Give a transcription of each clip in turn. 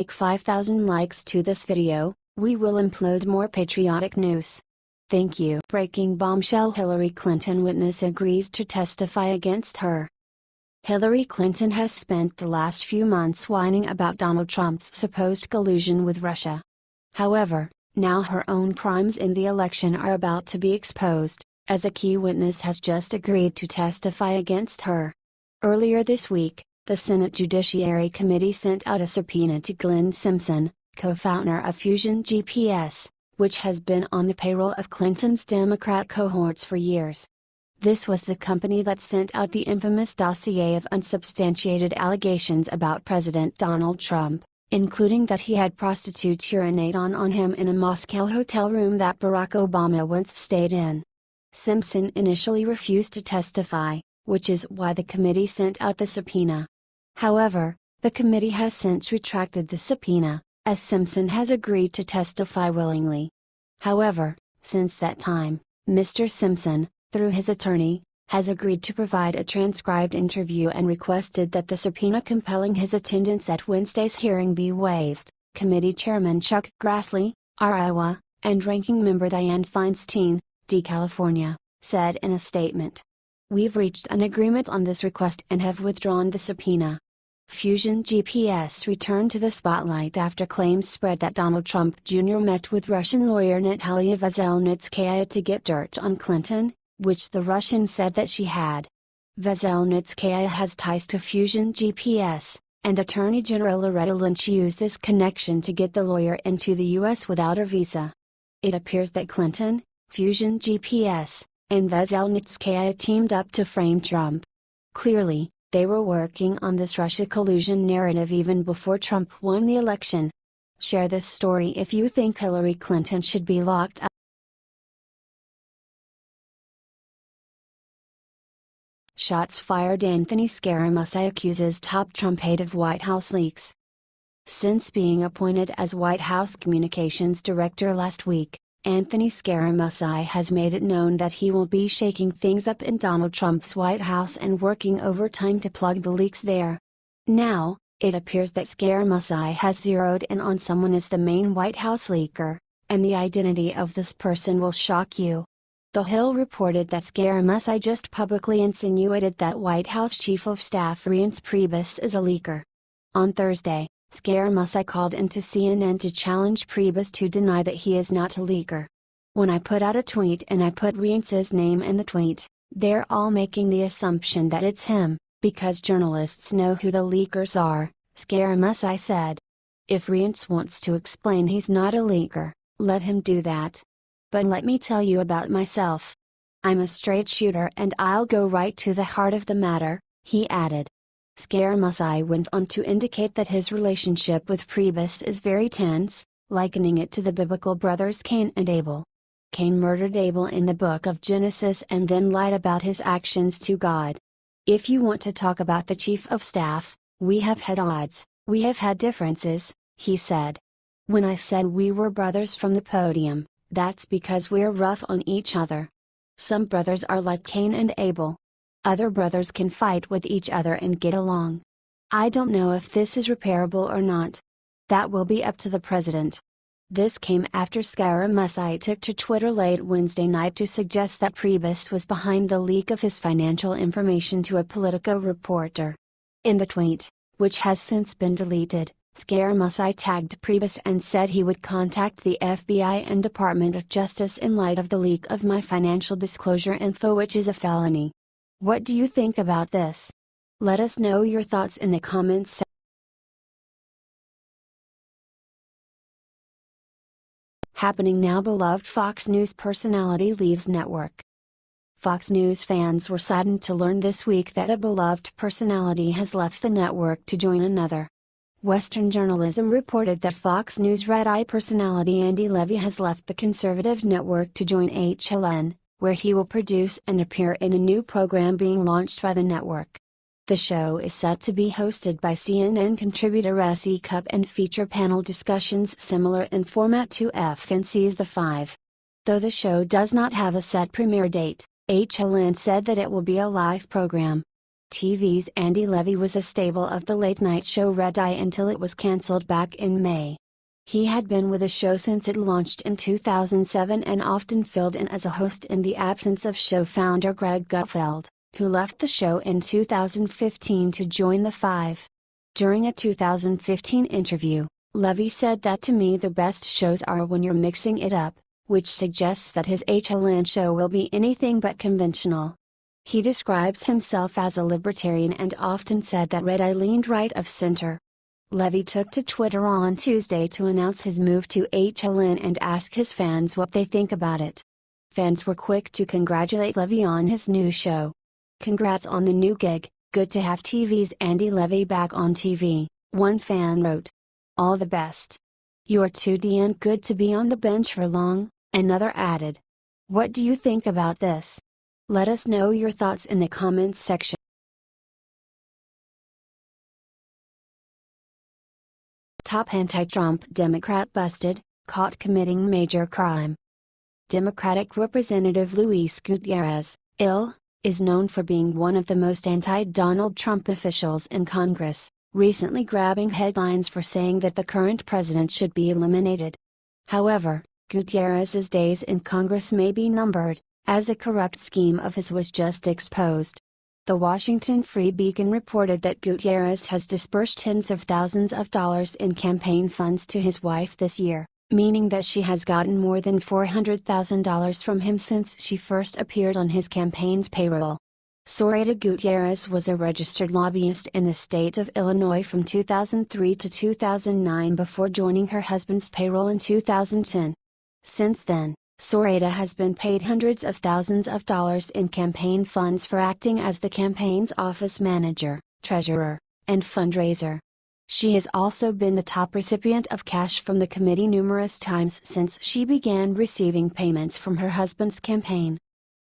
Like 5,000 likes to this video, we will upload more patriotic news. Thank you. Breaking bombshell: Hillary Clinton witness agrees to testify against her. Hillary Clinton has spent the last few months whining about Donald Trump's supposed collusion with Russia. However, now her own crimes in the election are about to be exposed, as a key witness has just agreed to testify against her. Earlier this week, the Senate Judiciary Committee sent out a subpoena to Glenn Simpson, co-founder of Fusion GPS, which has been on the payroll of Clinton's Democrat cohorts for years. This was the company that sent out the infamous dossier of unsubstantiated allegations about President Donald Trump, including that he had prostitutes urinate on him in a Moscow hotel room that Barack Obama once stayed in. Simpson initially refused to testify, which is why the committee sent out the subpoena. However, the committee has since retracted the subpoena, as Simpson has agreed to testify willingly. However, since that time, Mr. Simpson, through his attorney, has agreed to provide a transcribed interview and requested that the subpoena compelling his attendance at Wednesday's hearing be waived. Committee Chairman Chuck Grassley, R. Iowa, and Ranking Member Dianne Feinstein, D. California, said in a statement. "We've reached an agreement on this request and have withdrawn the subpoena." Fusion GPS returned to the spotlight after claims spread that Donald Trump Jr. met with Russian lawyer Natalia Veselnitskaya to get dirt on Clinton, which the Russian said that she had. Veselnitskaya has ties to Fusion GPS, and Attorney General Loretta Lynch used this connection to get the lawyer into the U.S. without a visa. It appears that Clinton, Fusion GPS, and Veselnitskaya teamed up to frame Trump. Clearly, they were working on this Russia collusion narrative even before Trump won the election. Share this story if you think Hillary Clinton should be locked up. Shots fired: Anthony Scara accuses top Trump aide of White House leaks. Since being appointed as White House Communications Director last week, Anthony Scara has made it known that he will be shaking things up in Donald Trump's White House and working overtime to plug the leaks there. Now, it appears that Scara has zeroed in on someone as the main White House leaker, and the identity of this person will shock you. The Hill reported that Scara just publicly insinuated that White House Chief of Staff Reince Priebus is a leaker. On Thursday, Scara called into CNN to challenge Priebus to deny that he is not a leaker. "When I put out a tweet and I put Reince's name in the tweet, they're all making the assumption that it's him, because journalists know who the leakers are," Scara said. "If Reince wants to explain he's not a leaker, let him do that. But let me tell you about myself. I'm a straight shooter and I'll go right to the heart of the matter," he added. Scara went on to indicate that his relationship with Priebus is very tense, likening it to the biblical brothers Cain and Abel. Cain murdered Abel in the book of Genesis and then lied about his actions to God. "If you want to talk about the chief of staff, we have had odds, we have had differences," he said. "When I said we were brothers from the podium, that's because we're rough on each other. Some brothers are like Cain and Abel. Other brothers can fight with each other and get along. I don't know if this is repairable or not. That will be up to the president." This came after Scara took to Twitter late Wednesday night to suggest that Priebus was behind the leak of his financial information to a Politico reporter. In the tweet, which has since been deleted, Scara tagged Priebus and said he would contact the FBI and Department of Justice in light of the leak of my financial disclosure info, which is a felony. What do you think about this? Let us know your thoughts in the comments section. Happening now: beloved Fox News personality leaves network. Fox News fans were saddened to learn this week that a beloved personality has left the network to join another. Western journalism reported that Fox News red-eye personality Andy Levy has left the conservative network to join HLN, where he will produce and appear in a new program being launched by the network. The show is set to be hosted by CNN contributor S.E. Cupp and feature panel discussions similar in format to FNC's The Five. Though the show does not have a set premiere date, HLN said that it will be a live program. TV's Andy Levy was a staple of the late-night show Red Eye until it was cancelled back in May. He had been with the show since it launched in 2007 and often filled in as a host in the absence of show founder Greg Gutfeld, who left the show in 2015 to join The Five. During a 2015 interview, Levy said that "to me the best shows are when you're mixing it up," which suggests that his HLN show will be anything but conventional. He describes himself as a libertarian and often said that Red Eye leaned right of center. Levy took to Twitter on Tuesday to announce his move to HLN and ask his fans what they think about it. Fans were quick to congratulate Levy on his new show. "Congrats on the new gig, good to have TV's Andy Levy back on TV," one fan wrote. "All the best. You're 2D and good to be on the bench for long," another added. What do you think about this? Let us know your thoughts in the comments section. Top anti-Trump Democrat busted, caught committing major crime. Democratic Representative Luis Gutierrez, ill, is known for being one of the most anti-Donald Trump officials in Congress, recently grabbing headlines for saying that the current president should be eliminated. However, Gutierrez's days in Congress may be numbered, as a corrupt scheme of his was just exposed. The Washington Free Beacon reported that Gutierrez has dispersed tens of thousands of dollars in campaign funds to his wife this year, meaning that she has gotten more than $400,000 from him since she first appeared on his campaign's payroll. Zoraida Gutierrez was a registered lobbyist in the state of Illinois from 2003 to 2009 before joining her husband's payroll in 2010. Since then, Zoraida has been paid hundreds of thousands of dollars in campaign funds for acting as the campaign's office manager, treasurer, and fundraiser. She has also been the top recipient of cash from the committee numerous times since she began receiving payments from her husband's campaign.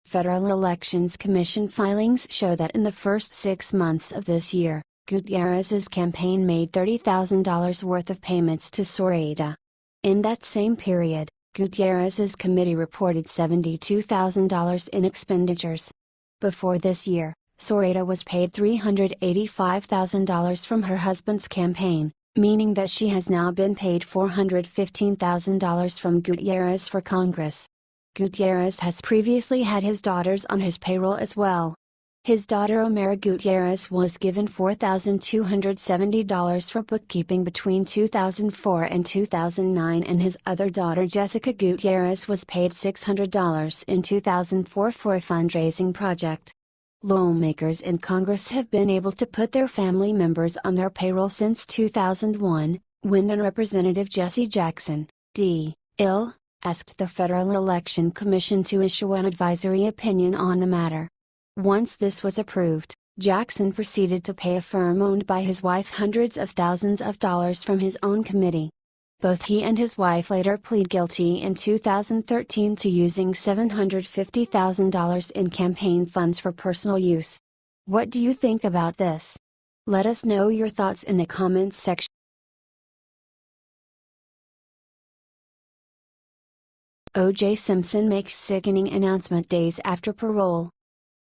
Federal Elections Commission filings show that in the first 6 months of this year, Gutierrez's campaign made $30,000 worth of payments to Zoraida. In that same period, Gutierrez's committee reported $72,000 in expenditures. Before this year, Zoraida was paid $385,000 from her husband's campaign, meaning that she has now been paid $415,000 from Gutierrez for Congress. Gutierrez has previously had his daughters on his payroll as well. His daughter Omara Gutierrez was given $4,270 for bookkeeping between 2004 and 2009, and his other daughter Jessica Gutierrez was paid $600 in 2004 for a fundraising project. Lawmakers in Congress have been able to put their family members on their payroll since 2001, when then Representative Jesse Jackson, D.L., asked the Federal Election Commission to issue an advisory opinion on the matter. Once this was approved, Jackson proceeded to pay a firm owned by his wife hundreds of thousands of dollars from his own committee. Both he and his wife later plead guilty in 2013 to using $750,000 in campaign funds for personal use. What do you think about this? Let us know your thoughts in the comments section. O.J. Simpson makes sickening announcement days after parole.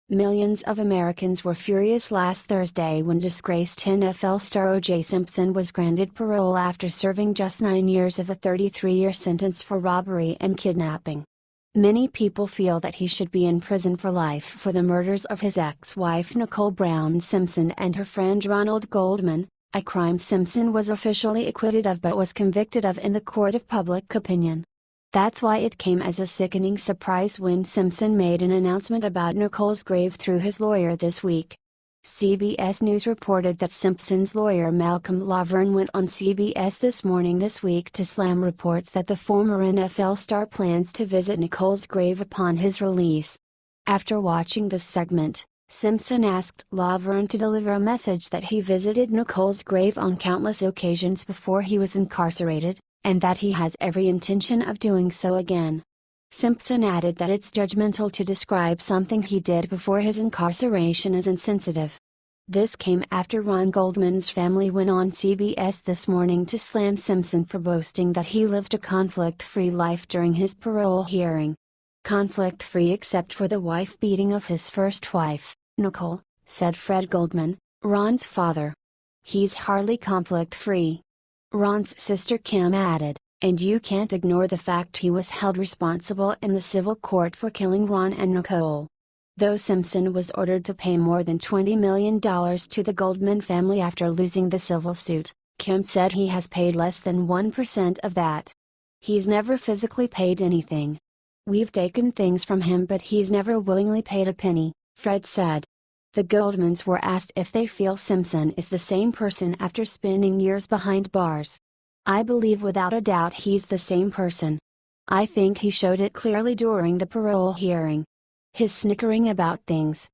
Millions of Americans were furious last Thursday when disgraced NFL star O.J. Simpson was granted parole after serving just 9 years of a 33-year sentence for robbery and kidnapping. Many people feel that he should be in prison for life for the murders of his ex-wife Nicole Brown Simpson and her friend Ronald Goldman, a crime Simpson was officially acquitted of but was convicted of in the court of public opinion. That's why it came as a sickening surprise when Simpson made an announcement about Nicole's grave through his lawyer this week. CBS News reported that Simpson's lawyer Malcolm Laverne went on CBS This Morning this week to slam reports that the former NFL star plans to visit Nicole's grave upon his release. After watching the segment, Simpson asked Laverne to deliver a message that he visited Nicole's grave on countless occasions before he was incarcerated, and that he has every intention of doing so again. Simpson added that it's judgmental to describe something he did before his incarceration as insensitive. This came after Ron Goldman's family went on CBS This Morning to slam Simpson for boasting that he lived a conflict-free life during his parole hearing. Conflict-free except for the wife-beating of his first wife, Nicole, said Fred Goldman, Ron's father. He's hardly conflict-free. Ron's sister Kim added, and you can't ignore the fact he was held responsible in the civil court for killing Ron and Nicole. Though Simpson was ordered to pay more than $20 million to the Goldman family after losing the civil suit, Kim said he has paid less than 1% of that. He's never physically paid anything. We've taken things from him, but he's never willingly paid a penny, Fred said. The Goldmans were asked if they feel Simpson is the same person after spending years behind bars. I believe without a doubt he's the same person. I think he showed it clearly during the parole hearing. His snickering about things.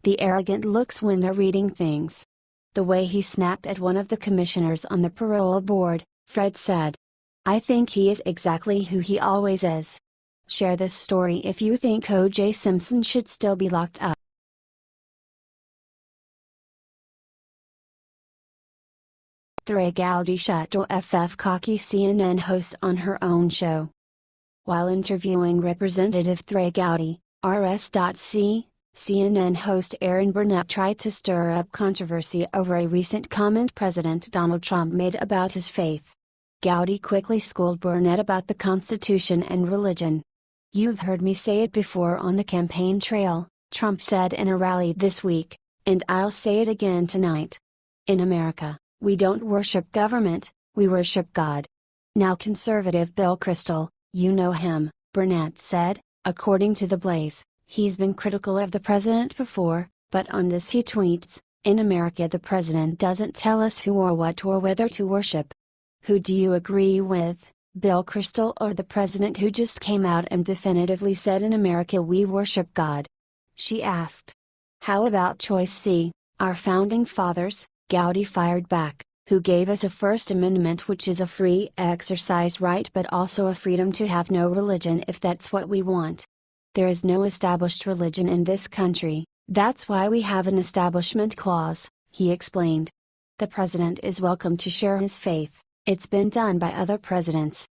The arrogant looks when they're reading things. The way he snapped at one of the commissioners on the parole board, Fred said. I think he is exactly who he always is. Share this story if you think O.J. Simpson should still be locked up. Trey Gowdy shut off cocky CNN host on her own show. While interviewing Representative Trey Gowdy, RS.C, CNN host Erin Burnett tried to stir up controversy over a recent comment President Donald Trump made about his faith. Gowdy quickly schooled Burnett about the Constitution and religion. You've heard me say it before on the campaign trail, Trump said in a rally this week, and I'll say it again tonight. In America, we don't worship government, we worship God. Now conservative Bill Kristol, you know him, Burnett said, according to The Blaze, he's been critical of the president before, but on this he tweets, in America the president doesn't tell us who or what or whether to worship. Who do you agree with, Bill Kristol or the president who just came out and definitively said in America we worship God? She asked. How about choice C, our founding fathers? Gowdy fired back, who gave us a First Amendment which is a free exercise right but also a freedom to have no religion if that's what we want. There is no established religion in this country, that's why we have an establishment clause, he explained. The president is welcome to share his faith, it's been done by other presidents.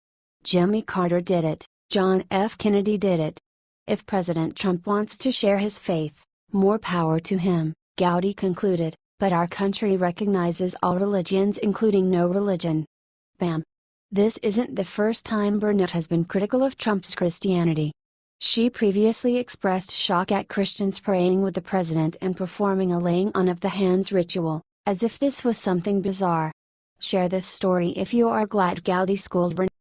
Jimmy Carter did it, John F. Kennedy did it. If President Trump wants to share his faith, more power to him, Gowdy concluded. But our country recognizes all religions including no religion. Bam! This isn't the first time Burnett has been critical of Trump's Christianity. She previously expressed shock at Christians praying with the president and performing a laying on of the hands ritual, as if this was something bizarre. Share this story if you are glad Gowdy schooled Burnett.